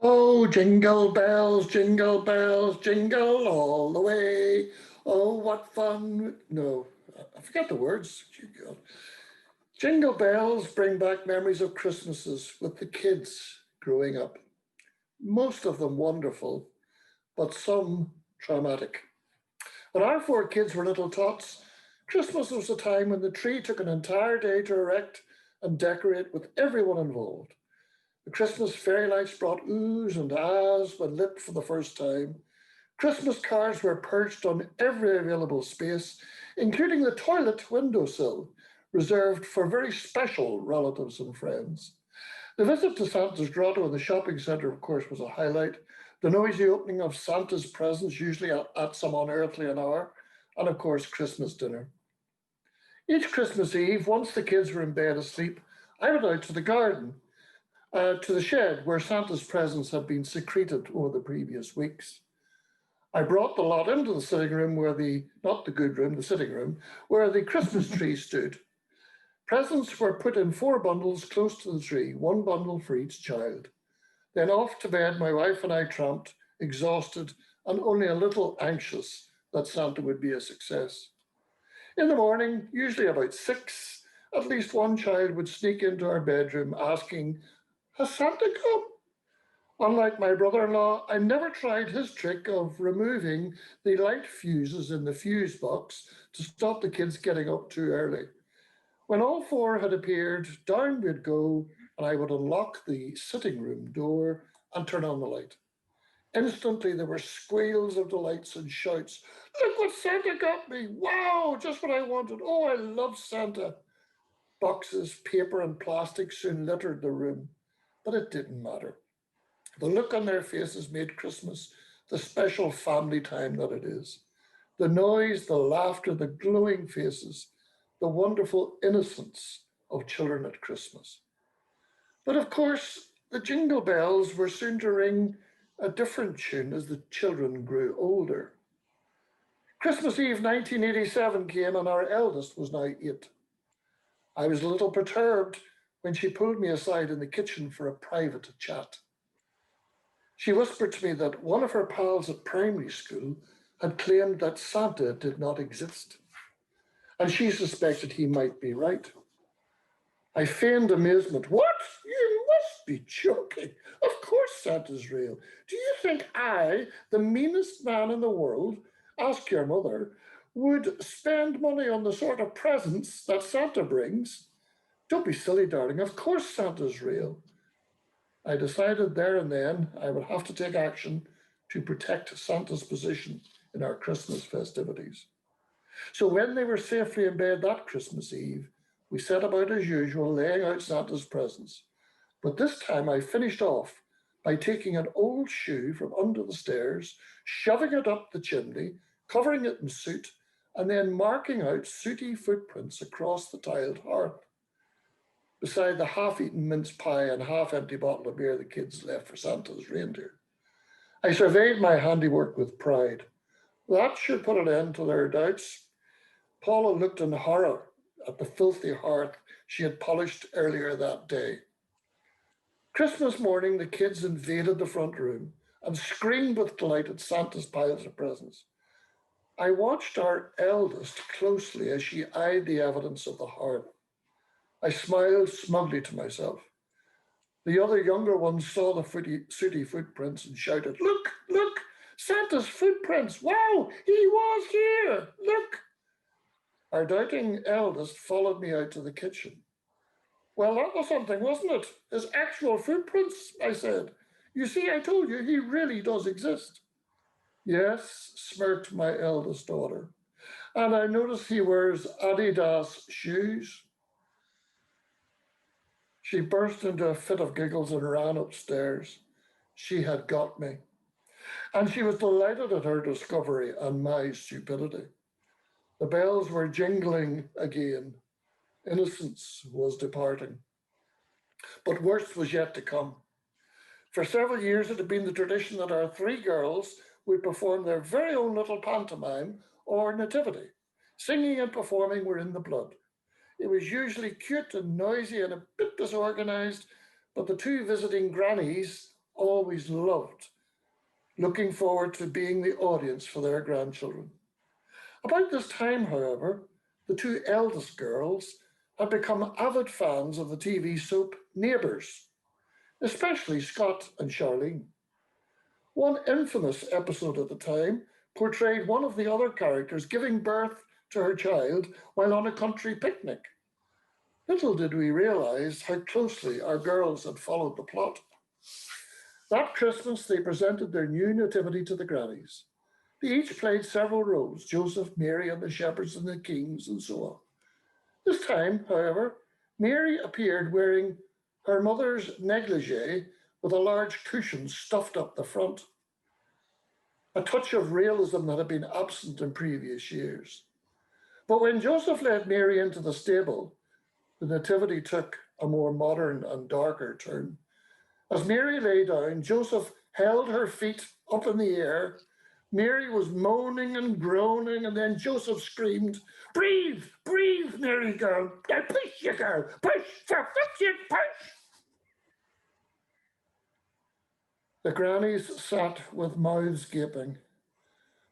Oh, jingle bells, jingle all the way. Oh, what fun. No, I forget the words. Jingle. Jingle bells bring back memories of Christmases with the kids growing up. Most of them wonderful, but some traumatic. When our four kids were little tots, Christmas was a time when the tree took an entire day to erect and decorate with everyone involved. The Christmas fairy lights brought oohs and ahs when lit for the first time. Christmas cards were perched on every available space, including the toilet windowsill, reserved for very special relatives and friends. The visit to Santa's grotto in the shopping centre, of course, was a highlight. The noisy opening of Santa's presents, usually at some unearthly hour, and of course, Christmas dinner. Each Christmas Eve, once the kids were in bed asleep, I went out to the garden, to the shed where Santa's presents had been secreted over the previous weeks. I brought the lot into the sitting room not the good room, the sitting room, where the Christmas tree stood. Presents were put in four bundles close to the tree, one bundle for each child. Then off to bed, my wife and I tramped, exhausted and only a little anxious that Santa would be a success. In the morning, usually about 6, at least one child would sneak into our bedroom asking, "Has Santa come?" Unlike my brother in law, I never tried his trick of removing the light fuses in the fuse box to stop the kids getting up too early. When all four had appeared, down we'd go, and I would unlock the sitting room door and turn on the light. Instantly, there were squeals of delights and shouts. "Look what Santa got me! Wow, just what I wanted! Oh, I love Santa!" Boxes, paper, and plastic soon littered the room, but it didn't matter. The look on their faces made Christmas the special family time that it is. The noise, the laughter, the glowing faces, the wonderful innocence of children at Christmas. But of course, the jingle bells were soon to ring a different tune as the children grew older. Christmas Eve 1987 came and our eldest was now 8. I was a little perturbed when she pulled me aside in the kitchen for a private chat. She whispered to me that one of her pals at primary school had claimed that Santa did not exist, and she suspected he might be right. I feigned amazement. "What? You must be joking. Of course Santa's real. Do you think I, the meanest man in the world, ask your mother, would spend money on the sort of presents that Santa brings? Don't be silly, darling. Of course Santa's real." I decided there and then I would have to take action to protect Santa's position in our Christmas festivities. So when they were safely in bed that Christmas Eve, we set about as usual laying out Santa's presents. But this time I finished off by taking an old shoe from under the stairs, shoving it up the chimney, covering it in soot, and then marking out sooty footprints across the tiled hearth, beside the half-eaten mince pie and half-empty bottle of beer the kids left for Santa's reindeer. I surveyed my handiwork with pride. That should put an end to their doubts. Paula looked in horror at the filthy hearth she had polished earlier that day. Christmas morning, the kids invaded the front room and screamed with delight at Santa's piles of presents. I watched our eldest closely as she eyed the evidence of the hearth. I smiled smugly to myself. The other younger ones saw the sooty footprints and shouted, "Look, look, Santa's footprints! Wow, he was here! Look!" Our doubting eldest followed me out to the kitchen. "Well, that was something, wasn't it? His actual footprints," I said. "You see, I told you, he really does exist." "Yes," smirked my eldest daughter. "And I notice he wears Adidas shoes." She burst into a fit of giggles and ran upstairs. She had got me. And she was delighted at her discovery and my stupidity. The bells were jingling again. Innocence was departing. But worse was yet to come. For several years, it had been the tradition that our three girls would perform their very own little pantomime or nativity. Singing and performing were in the blood. It was usually cute and noisy and a bit disorganized, but the two visiting grannies always loved looking forward to being the audience for their grandchildren. About this time, however, the two eldest girls had become avid fans of the TV soap Neighbours, especially Scott and Charlene. One infamous episode at the time portrayed one of the other characters giving birth to her child while on a country picnic. Little did we realise how closely our girls had followed the plot. That Christmas, they presented their new nativity to the grannies. They each played several roles: Joseph, Mary, and the shepherds and the kings, and so on. This time, however, Mary appeared wearing her mother's negligee with a large cushion stuffed up the front, a touch of realism that had been absent in previous years. But when Joseph led Mary into the stable, the nativity took a more modern and darker turn. As Mary lay down, Joseph held her feet up in the air. Mary was moaning and groaning, and then Joseph screamed, "Breathe, breathe, Mary girl. Now push, you girl. Push, for fuck's sake, push." The grannies sat with mouths gaping.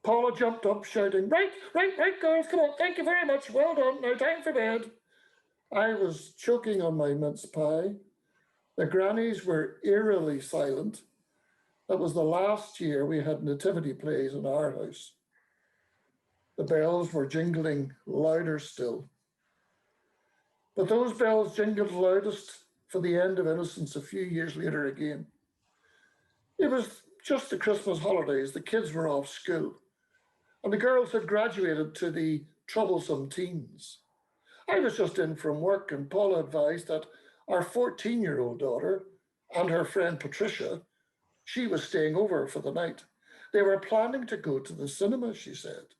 Paula jumped up, shouting, "Right, right, right, girls, come on, thank you very much. Well done, now time for bed." I was choking on my mince pie. The grannies were eerily silent. That was the last year we had nativity plays in our house. The bells were jingling louder still. But those bells jingled loudest for the end of innocence a few years later again. It was just the Christmas holidays, the kids were off school, and the girls had graduated to the troublesome teens. I was just in from work, and Paula advised that our 14-year-old daughter and her friend Patricia, she was staying over for the night. They were planning to go to the cinema, she said.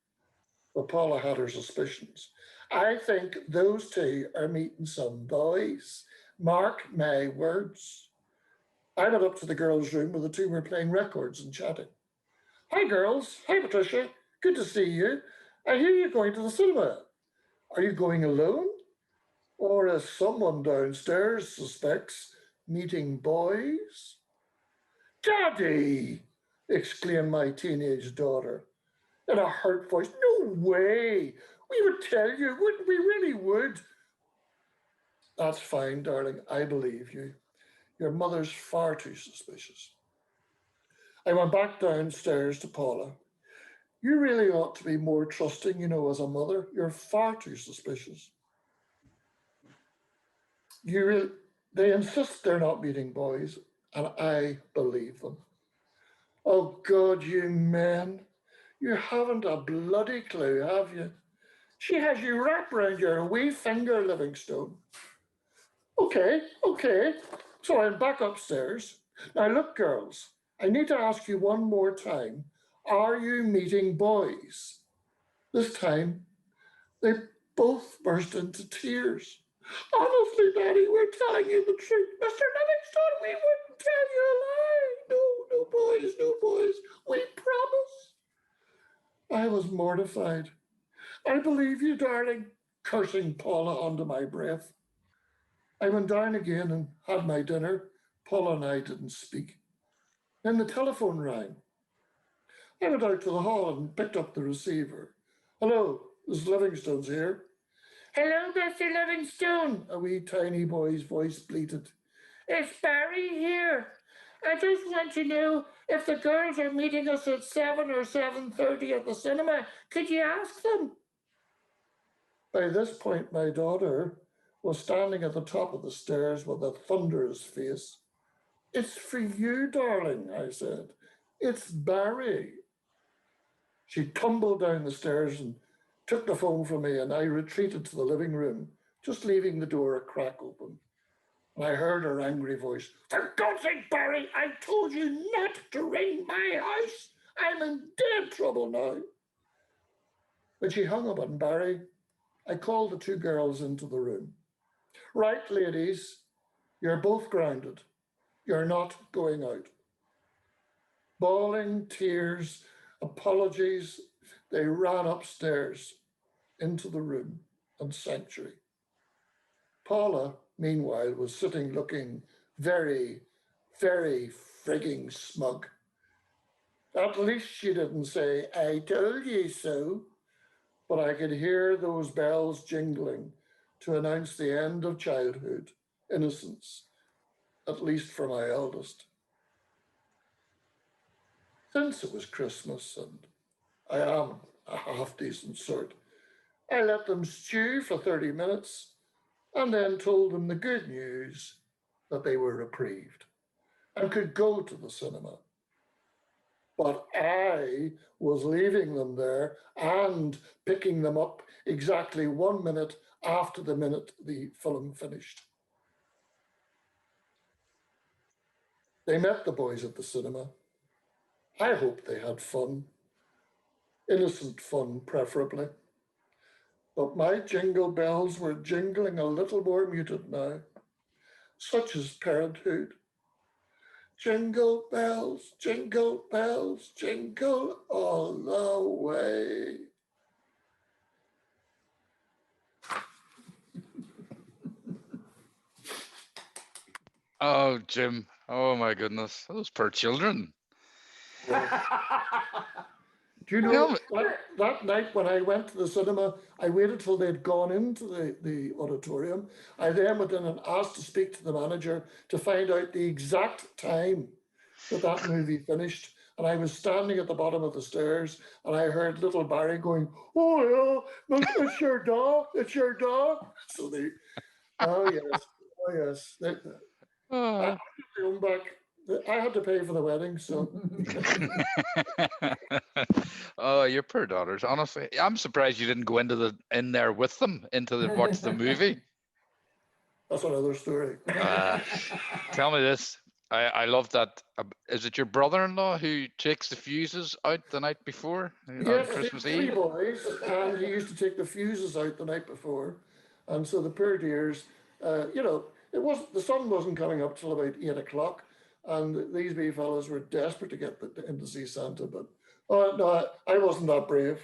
But Paula had her suspicions. "I think those two are meeting some boys. Mark my words." I went up to the girls' room where the two were playing records and chatting. "Hi, girls. Hi, Patricia. Good to see you. I hear you're going to the cinema. Are you going alone? Or, as someone downstairs suspects, meeting boys?" "Daddy!" exclaimed my teenage daughter in a hurt voice. "No way! We would tell you, wouldn't we? Really would." "That's fine, darling. I believe you. Your mother's far too suspicious." I went back downstairs to Paula. "You really ought to be more trusting, as a mother. You're far too suspicious." They insist they're not meeting boys, and I believe them. Oh God, you men. You haven't a bloody clue, have you? She has you wrapped round your wee finger, Livingstone. Okay. So I'm back upstairs. Now look, girls, I need to ask you one more time. Are you meeting boys? This time, they both burst into tears. "Honestly, Daddy, we're telling you the truth. Mr. Livingstone, we wouldn't tell you a lie. No boys, no boys. We promise." I was mortified. "I believe you, darling," cursing Paula under my breath. I went down again and had my dinner. Paula and I didn't speak. Then the telephone rang. I went out to the hall and picked up the receiver. "Hello, Miss Livingstone's here." "Hello, Mr. Livingstone," a wee tiny boy's voice bleated. "It's Barry here. I just want to know if the girls are meeting us at 7 or 7:30 at the cinema. Could you ask them?" By this point, my daughter was standing at the top of the stairs with a thunderous face. "It's for you, darling," I said. "It's Barry." She tumbled down the stairs and took the phone from me, and I retreated to the living room, just leaving the door a crack open. And I heard her angry voice. "For God's sake, Barry, I told you not to ring my house. I'm in dead trouble now." When she hung up on Barry, I called the two girls into the room. "Right, ladies, you're both grounded. You're not going out." Bawling, tears, apologies, they ran upstairs into the room and sanctuary. Paula, meanwhile, was sitting looking very, very frigging smug. At least she didn't say, I told you so. But I could hear those bells jingling to announce the end of childhood, innocence, at least for my eldest. Since it was Christmas and I am a half decent sort, I let them stew for 30 minutes and then told them the good news that they were reprieved and could go to the cinema. But I was leaving them there and picking them up exactly 1 minute after the minute the film finished. They met the boys at the cinema. I hope they had fun, innocent fun preferably. But my jingle bells were jingling a little more muted now. Such is parenthood. Jingle bells, jingle all the way. Oh, Jim. Oh, my goodness. Those poor children. Do you know that night when I went to the cinema, I waited till they'd gone into the auditorium. I then went in and asked to speak to the manager to find out the exact time that movie finished. And I was standing at the bottom of the stairs and I heard little Barry going, oh yeah, it's your dog, it's your dog. So they, oh yes. I had to own back. I had to pay for the wedding, so. Oh, your poor daughters. Honestly, I'm surprised you didn't go in there with them watch the movie. That's another story. Tell me this. I love that. Is it your brother-in-law who takes the fuses out the night before on Christmas Eve? Three boys, and he used to take the fuses out the night before, and so the poor dears, the sun wasn't coming up till about 8 o'clock, and these wee fellas were desperate to get in to see Santa, but no, I wasn't that brave.